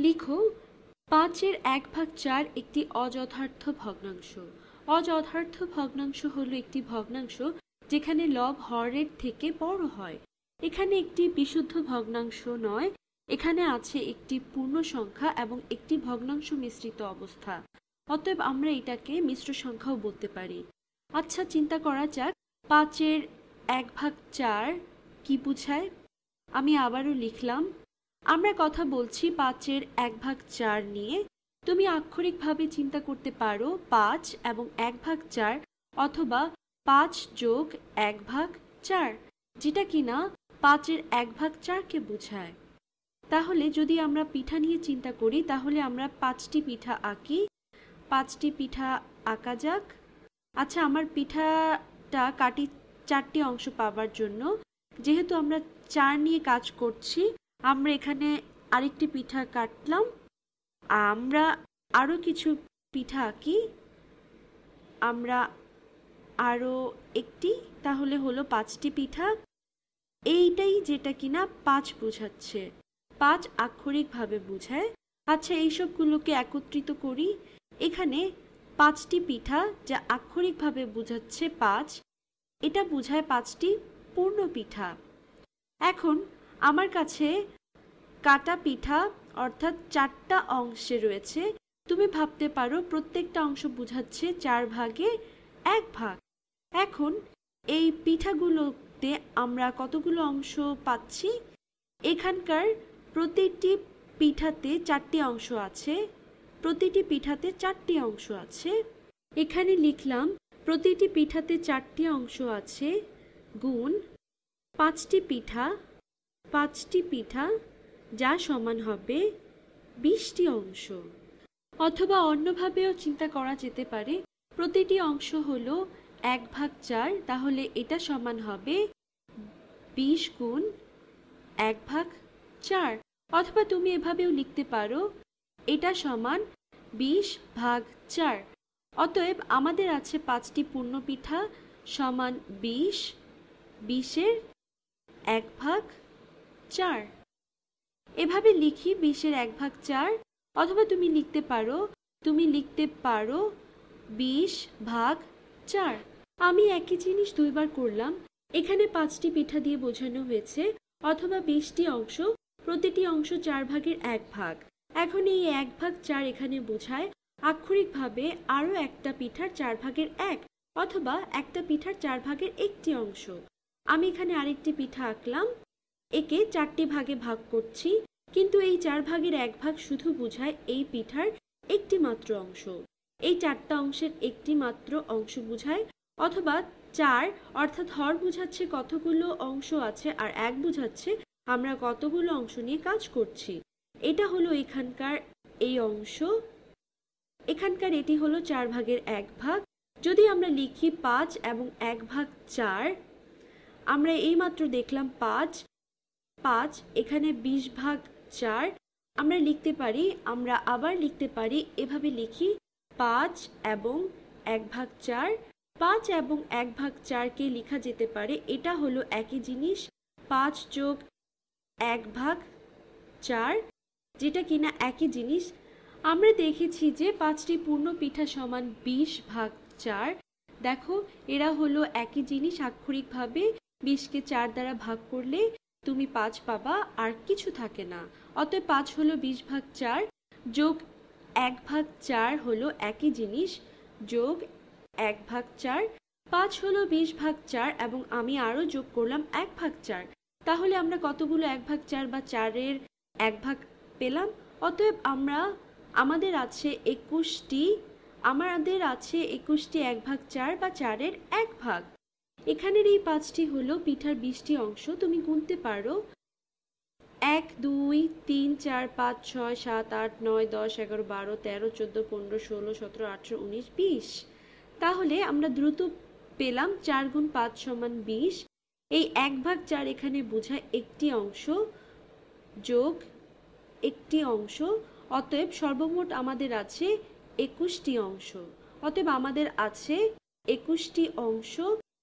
লিখো 5/1/4 একটি অযথার্থ ভগ্নাংশ। অযথার্থ ভগ্নাংশ হলো একটি ভগ্নাংশ যেখানে লব হরের থেকে বড় হয়। এখানে একটি বিশুদ্ধ ভগ্নাংশ নয়, এখানে আছে একটি পূর্ণ সংখ্যা এবং একটি ভগ্নাংশ মিশ্রিত অবস্থা। অতএব আমরা এটাকে মিশ্র সংখ্যাও বলতে পারি। আচ্ছা, চিন্তা করা যাক 5/1/4 কি বোঝায়। আমি আবারও লিখলাম, আমরা কথা বলছি 5/1/4 নিয়ে। তুমি আক্ষরিকভাবে চিন্তা করতে পারো 5 এবং 1/4 অথবা 5 যোগ 1/4, যেটা কিনা 5/1/4কে বোঝায়। তাহলে যদি আমরা পিঠা নিয়ে চিন্তা করি তাহলে আমরা 5টি পিঠা আঁকি। 5টি পিঠা আঁকা যাক। আচ্ছা, আমার পিঠাটা কাটি 4টি অংশ পাওয়ার জন্য। যেহেতু আমরা 4 নিয়ে কাজ করছি, আমরা এখানে আরেকটি পিঠা কাটলাম। আমরা আরো কিছু পিঠা আঁকি। আমরা আরো একটি, তাহলে হলো 5টি পিঠা। এইটাই যেটা কিনা 5 বোঝাচ্ছে। 5 আক্ষরিকভাবে বোঝায়। আচ্ছা, এইসবগুলোকে একত্রিত করি। এখানে 5টি পিঠা যা আক্ষরিকভাবে বোঝাচ্ছে 5, এটা বোঝায় 5টি পূর্ণ পিঠা। এখন আমার কাছে কাটা পিঠা অর্থাৎ 4টা অংশে রয়েছে। তুমি ভাবতে পারো প্রত্যেকটা অংশ বোঝাচ্ছে 4/1 এখন এই পিঠাগুলোতে আমরা কতগুলো অংশ পাচ্ছি? এখানকার প্রতিটি পিঠাতে 4টি অংশ আছে। প্রতিটি পিঠাতে 4টি অংশ আছে। এখানে লিখলাম প্রতিটি পিঠাতে 4টি অংশ আছে গুণ 5টি পিঠা, 5টি পিঠা, যা সমান হবে 20টি অংশ। অথবা অন্যভাবেও চিন্তা করা যেতে পারে, প্রতিটি অংশ হলো 1/4, তাহলে এটা সমান হবে 20 গুণ 1/4। অথবা তুমি এভাবেও লিখতে পারো এটা সমান 20/4। অতএব আমাদের আছে 5টি পূর্ণ পিঠা সমান 20, 20-এর 1/4। এভাবে লিখি 20-এর 1/4। অথবা তুমি লিখতে পারো 20/4। আমি একই জিনিস দুইবার করলাম। এখানে 5টি পিঠা দিয়ে বোঝানো হয়েছে, অথবা 20টি অংশ, প্রতিটি অংশ 4/1। এখন এই 1/4 এখানে বোঝায় আক্ষরিকভাবে আরো একটা পিঠার 4/1, অথবা একটা পিঠার 4/1টি অংশ। আমি এখানে আরেকটি পিঠা আঁকলাম। একে 4টি ভাগে ভাগ করছি, কিন্তু এই 4/1 শুধু বোঝায় এই পিঠার একটি মাত্র অংশ। এই 4টা অংশের একটি মাত্র অংশ বোঝায়। অথবা 4 অর্থাৎ হর বোঝাচ্ছে কতগুলো অংশ আছে, আর 1 বোঝাচ্ছে আমরা কতগুলো অংশ নিয়ে কাজ করছি। এটা হলো এখানকার এই অংশ। এখানকার এটি হলো 4/1। যদি আমরা লিখি 5 এবং 1/4, আমরা এইমাত্র দেখলাম 5, এখানে 20/4। আমরা আবার লিখতে পারি, এভাবে লিখি 5 এবং 1/4। 5 এবং 1/4কে লেখা যেতে পারে, এটা হলো একই জিনিস, 5 যোগ 1/4, যেটা কিনা একই জিনিস। আমরা দেখেছি যে 5টি পূর্ণ পিঠা সমান 20/4। দেখো, এরা হলো একই জিনিস। আক্ষরিকভাবে 20কে 4 দ্বারা ভাগ করলে তুমি 5 পাবা, আর কিছু থাকে না। অতএব 5 হলো 20/4 যোগ 1/4 হলো একই জিনিস, যোগ 1/4। 5 হলো 20/4 এবং আমি আরো যোগ করলাম 1/4। তাহলে আমরা কতগুলো 1/4 বা 4-এর 1 পেলাম? অতএব আমাদের আছে 21টি 1/4 বা 4-এর 1। এখানের এই 5টি হলো পিঠার 20টি অংশ। তুমি গুনতে পারো 1, 2, 3, 4, 5, 6, 7, 8, 9, 10, 11, 12, 13, 14, 15, 16, 17, 18, 19, 20। তাহলে আমরা দ্রুত পেলাম 4 গুণ 5 সমান 20। এই 1/4 এখানে বোঝায় একটি অংশ যোগ একটি অংশ। অতএব সর্বমোট আমাদের আছে 21টি অংশ। অতএব আমাদের আছে 21টি অংশ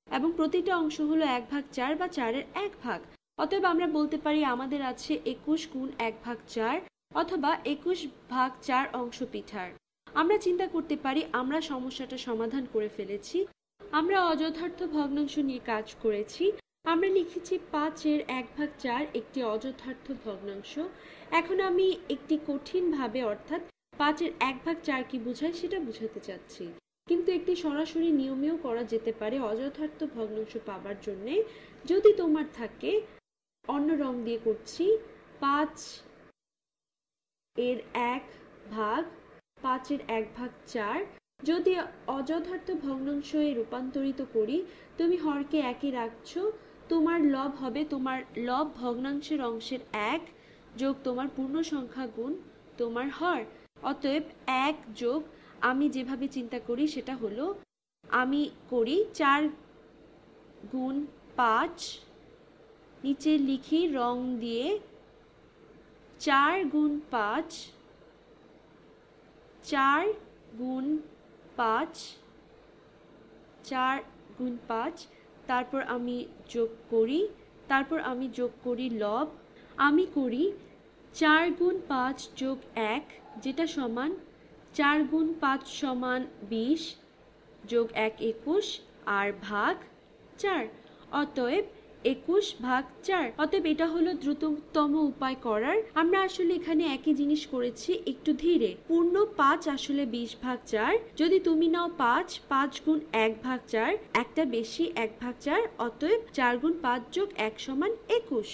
এবং প্রতিটা অংশ হলো 1/4 বা 4-এর 1। অতএব আমরা বলতে পারি আমাদের আছে 21 গুণ 1/4, অথবা 21/4 অংশ পিঠার। আমরা চিন্তা করতে পারি আমরা সমস্যাটা সমাধান করে ফেলেছি। আমরা অযথার্থ ভগ্নাংশ নিয়ে কাজ করেছি। আমরা লিখেছি 5/1/4 একটি অযথার্থ ভগ্নাংশ। এখন আমি একটি কঠিনভাবে অর্থাৎ 5/1/4 কি বোঝায় সেটা বোঝাতে চাচ্ছি, কিন্তু একটি সরাসরি নিয়মেও করা যেতে পারে অযথার্থ ভগ্নাংশ পাবার জন্যে। যদি তোমার থাকে, অন্য রং দিয়ে করছি, 5/1/4 যদি অযথার্থ ভগ্নাংশে রূপান্তরিত করি, তুমি হরকে একই রাখছো, তোমার লব হবে তোমার লব ভগ্নাংশের অংশের 1 যোগ তোমার পূর্ণ সংখ্যা গুণ তোমার হর। অতএব 1 যোগ, আমি যেভাবে চিন্তা করি সেটা হলো, আমি করি 4 গুণ 5, নিচে লিখি রং দিয়ে 4 গুণ 5, 4 গুণ 5, 4 গুণ 5, তারপর আমি যোগ করি লব। আমি করি 4 গুণ 5 যোগ 1, যেটা সমান 4 গুণ 5 সমান 20, যোগ 1 21, আর ভাগ 4। অতএব 21/4। অতএব এটা হলো দ্রুততম উপায় করার। আমরা আসলে এখানে একই জিনিস করেছি, একটু ধীরে। পূর্ণ 5 আসলে 20/4। যদি তুমি নাও 5 গুণ 1/4, একটা বেশি 1/4, অতএব 4 গুণ 5 যোগ 1 সমান 21।